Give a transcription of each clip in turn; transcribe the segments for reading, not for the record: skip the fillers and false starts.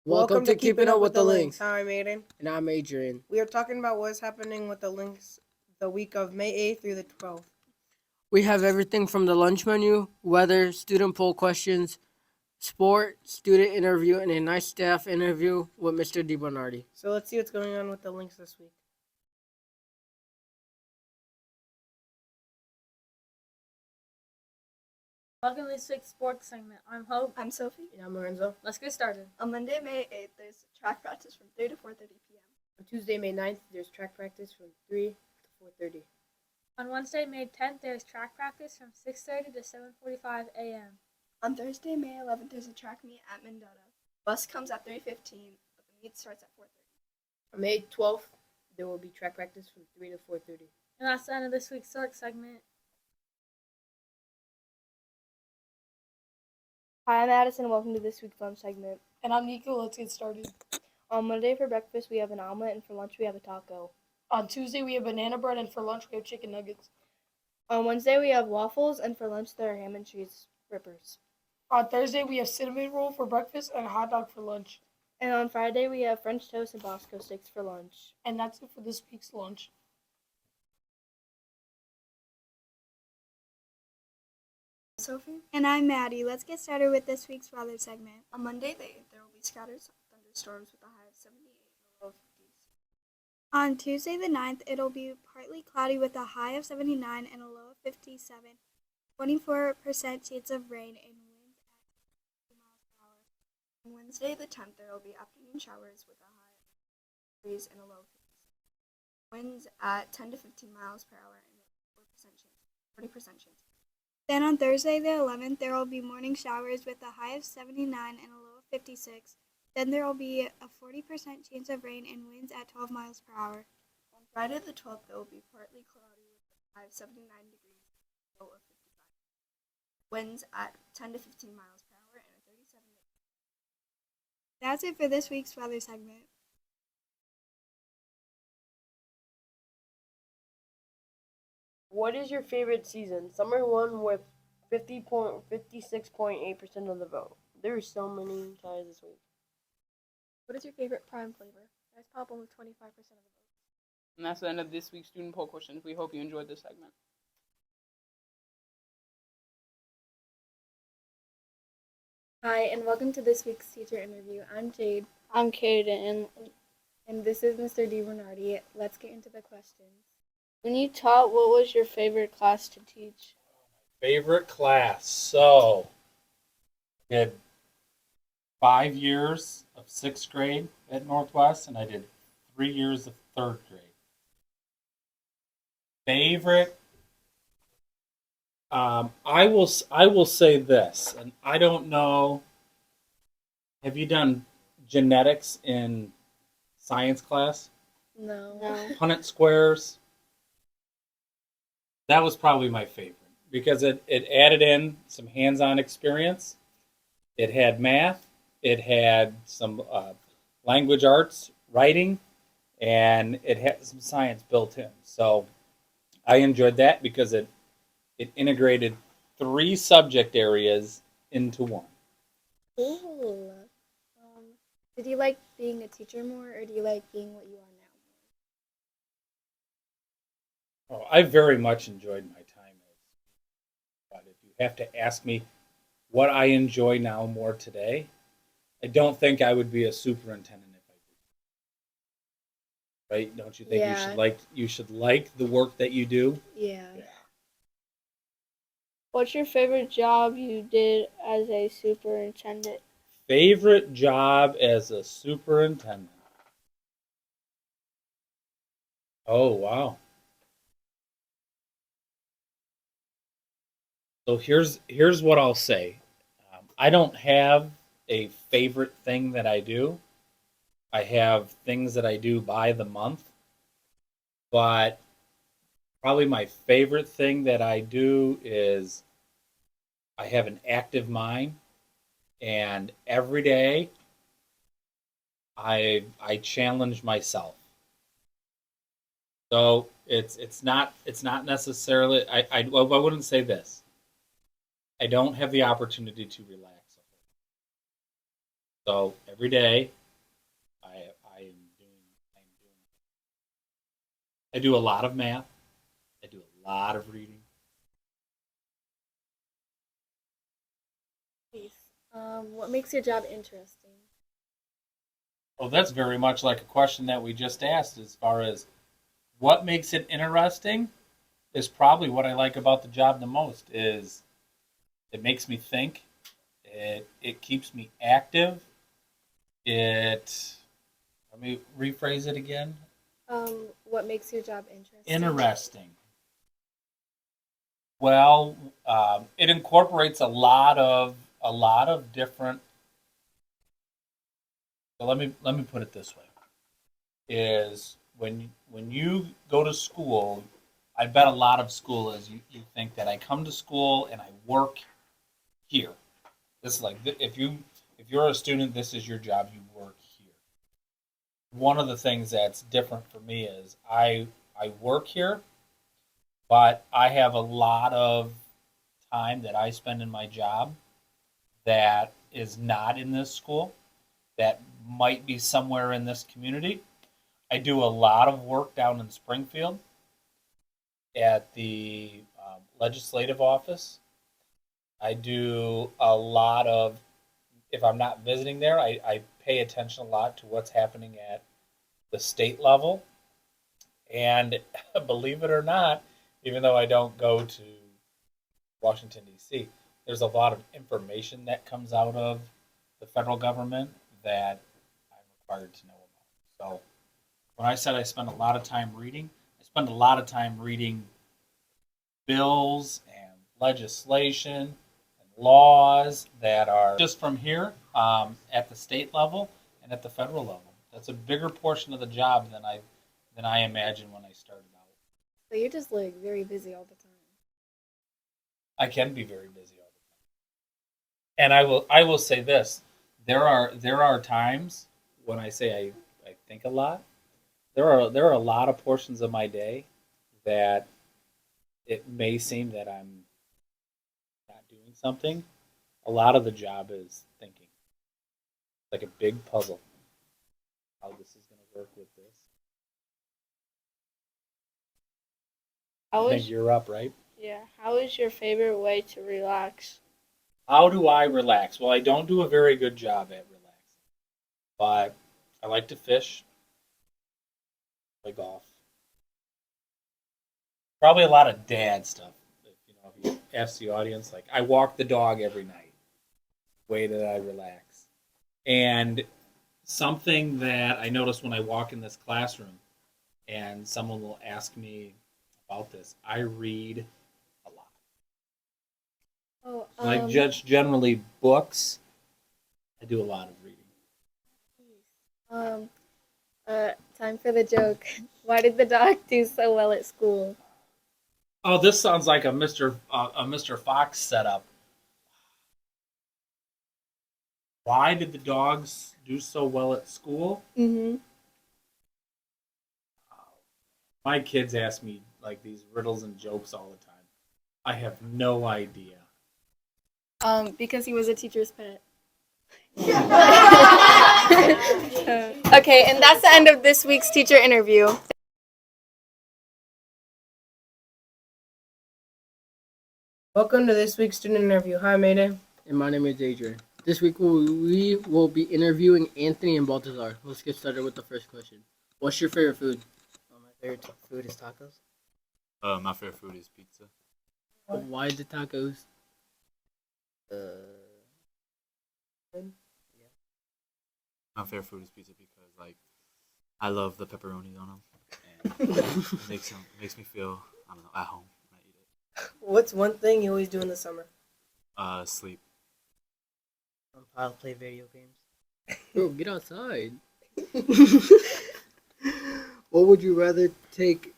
Welcome to Keeping Up with the Lynx. I'm Aiden. And I'm Adrian. We are talking about what's happening with the Lynx the week of May 8th through the 12th. We have everything from the lunch menu, weather, student poll questions, sport, student interview, and a nice staff interview with Mr. DeBernardi. So let's see what's going on with the Lynx this week. Welcome to this week's sports segment. I'm Hope. I'm Sophie. And I'm Lorenzo. Let's get started. On Monday, May 8th, there's track practice from 3 to 4:30 p.m. On Tuesday, May 9th, there's track practice from 3 to 4:30. On Wednesday, May 10th, there's track practice from 6:30 to 7:45 a.m. On Thursday, May 11th, there's a track meet at Mendota. Bus comes at 3:15, but the meet starts at 4:30. On May 12th, there will be track practice from 3 to 4:30. And that's the end of this week's sports segment. Hi, I'm Addison, and welcome to this week's lunch segment. And I'm Nico. Let's get started. On Monday for breakfast, we have an omelet, and for lunch, we have a taco. On Tuesday, we have banana bread, and for lunch, we have chicken nuggets. On Wednesday, we have waffles, and for lunch, there are ham and cheese rippers. On Thursday, we have cinnamon roll for breakfast and a hot dog for lunch. And on Friday, we have French toast and Bosco sticks for lunch. And that's it for this week's lunch. Sophie. And I'm Maddie. Let's get started with this week's weather segment. On Monday, the 8th, there will be scattered thunderstorms with a high of 78 and a low of 50s. On Tuesday the 9th, it'll be partly cloudy with a high of 79 and a low of 57. 24% chance of rain and wind at 2 miles per hour. On Wednesday, the 10th, there will be afternoon showers with a high of 3 and a low of 50s. Winds at 10 to 15 miles per hour and a 40% chance. Then on Thursday the 11th, there will be morning showers with a high of 79 and a low of 56. Then there will be a 40% chance of rain and winds at 12 miles per hour. On Friday, the 12th, there will be partly cloudy with a high of 79 degrees and a low of 55. Winds at 10 to 15 miles per hour and a 37 degrees. That's it for this week's weather segment. What is your favorite season? Summer won with 56.8% of the vote. There are so many ties this week. What is your favorite prime flavor? Ice pop won with 25% of the vote. And that's the end of this week's student poll questions. We hope you enjoyed this segment. Hi, and welcome to this week's teacher interview. I'm Jade. I'm Kaden, And this is Mr. DeBernardi. Let's get into the questions. when you taught, what was your favorite class to teach? Favorite class. So, I did 5 years of 6th grade at Northwest, and I did 3 years of 3rd grade. Favorite. I will say this, and I don't know. Have you done genetics in science class? No. Punnett squares. That was probably my favorite because it added in some hands-on experience. It had math. It had some language arts, writing, and it had some science built in. So I enjoyed that because it integrated 3 subject areas into one. Cool. Did you like being a teacher more, or do you like being what you are now? Oh, I very much enjoyed my time. But if you have to ask me what I enjoy now more today, I don't think I would be a superintendent if I did. Right? Don't you think Yeah. you should like the work that you do? Yeah. What's your favorite job you did as a superintendent? Favorite job as a superintendent? Oh, wow. So here's what I'll say. I don't have a favorite thing that I do. I have things that I do by the month. But probably my favorite thing that I do is I have an active mind, and every day I challenge myself. So it's not necessarily I wouldn't say this. I don't have the opportunity to relax. So every day, I do a lot of math. I do a lot of reading. Please. What makes your job interesting? Well, that's very much like a question that we just asked as far as what makes it interesting is probably what I like about the job the most is it makes me think. It keeps me active. Let me rephrase it again. What makes your job interesting? Interesting. Well, it incorporates a lot of different. So let me put it this way: is when you go to school, I bet a lot of school is you think that I come to school and I work here. This is like if you're a student, this is your job. You work here. One of the things that's different for me is I work here, but I have a lot of time that I spend in my job that is not in this school, that might be somewhere in this community. I do a lot of work down in Springfield at the legislative office. I do a lot of, if I'm not visiting there, I pay attention a lot to what's happening at the state level. And believe it or not, even though I don't go to Washington, D.C., there's a lot of information that comes out of the federal government that I'm required to know about. So when I said I spend a lot of time reading, I spend a lot of time reading bills and legislation and laws that are just from here at the state level and at the federal level. That's a bigger portion of the job than I imagined when I started out. So you're just like very busy all the time. I can be very busy all the time. And I will say this. There are times when I say I think a lot. There are a lot of portions of my day that it may seem that I'm not doing something. A lot of the job is thinking. Like a big puzzle. How this is going to work with this. I think you're up, right? Yeah. How is your favorite way to relax? How do I relax? Well, I don't do a very good job at relaxing, but I like to fish, play golf. Probably a lot of dad stuff. If you ask the audience, like I walk the dog every night. Way that I relax. And something that I notice when I walk in this classroom, and someone will ask me about this, I read a lot. Oh, Like just generally books, I do a lot of reading. Time for the joke. Why did the dog do so well at school? Oh, this sounds like a Mr. Fox setup. Why did the dogs do so well at school? Mm-hmm. My kids ask me like these riddles and jokes all the time. I have no idea. Because he was a teacher's pet. Okay, and that's the end of this week's teacher interview. Welcome to this week's student interview. Hi, Mayday. And my name is Adrian. This week we will be interviewing Anthony and Baltasar. Let's get started with the first question. What's your favorite food? My favorite food is tacos. My favorite food is pizza. Why the tacos? My favorite food is pizza because like I love the pepperonis on them, and it makes me feel I don't know at home when I eat it. What's one thing you always do in the summer? Sleep. I'll play video games. Bro, get outside. What would you rather take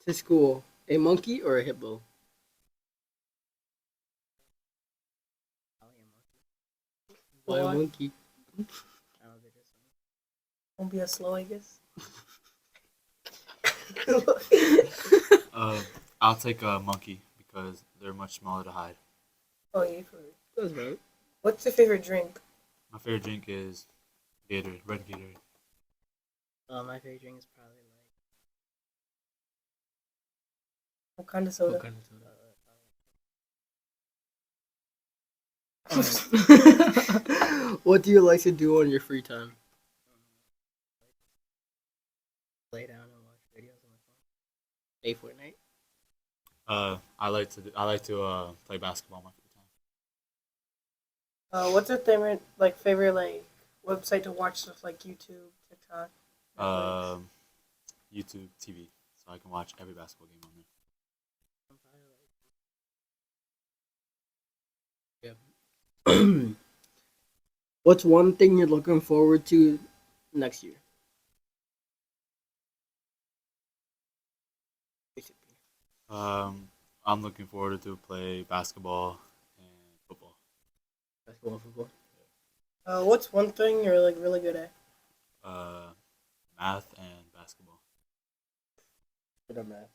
to school? A monkey or a hippo? Why a monkey? Won't be as slow, I guess. I'll take a monkey because they're much smaller to hide. Oh, yeah, for That's right. What's your favorite drink? My favorite drink is Gatorade, red Gatorade. My favorite drink is probably What kind of soda? what kind of soda? What do you like to do on your free time? Lay down and watch videos on my phone. Play Fortnite. I like to play basketball on my free What's your favorite website to watch stuff like YouTube, TikTok? Netflix? time. YouTube TV, so I can watch every basketball game on there. What's one thing you're looking forward to next year? I'm looking forward to play basketball and football. Basketball, football. What's one thing you're like really good at? Math and basketball. Good at math.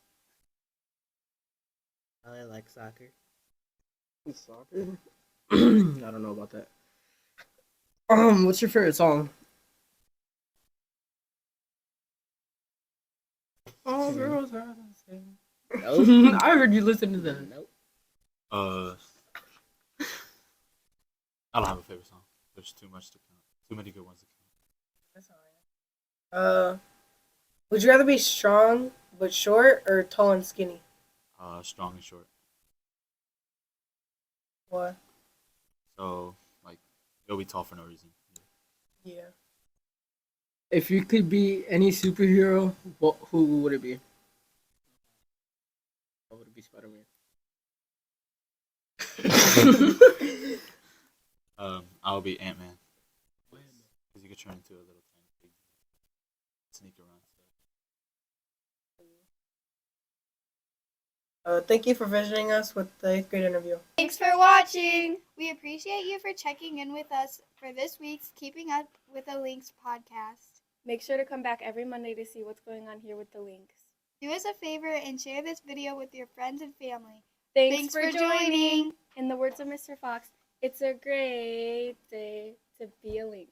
I like soccer. Soccer? I don't know about that. What's your favorite song? All girls are the same. Nope. I heard you listen to that. Nope. I don't have a favorite song. There's too much to count. Too many good ones to count. That's alright. Would you rather be strong but short or tall and skinny? Strong and short. Why? So like, you'll be tall for no reason. Yeah. If you could be any superhero, who would it be? What would it be? Spider-Man. I'll be Ant-Man. Because you could turn into a little tiny pig, sneak around. Thank you for visiting us with the 8th grade interview. Thanks for watching. We appreciate you for checking in with us for this week's Keeping Up with the Lynx podcast. Make sure to come back every Monday to see what's going on here with the Lynx. Do us a favor and share this video with your friends and family. Thanks for joining. In the words of Mr. Fox, it's a great day to be a Lynx.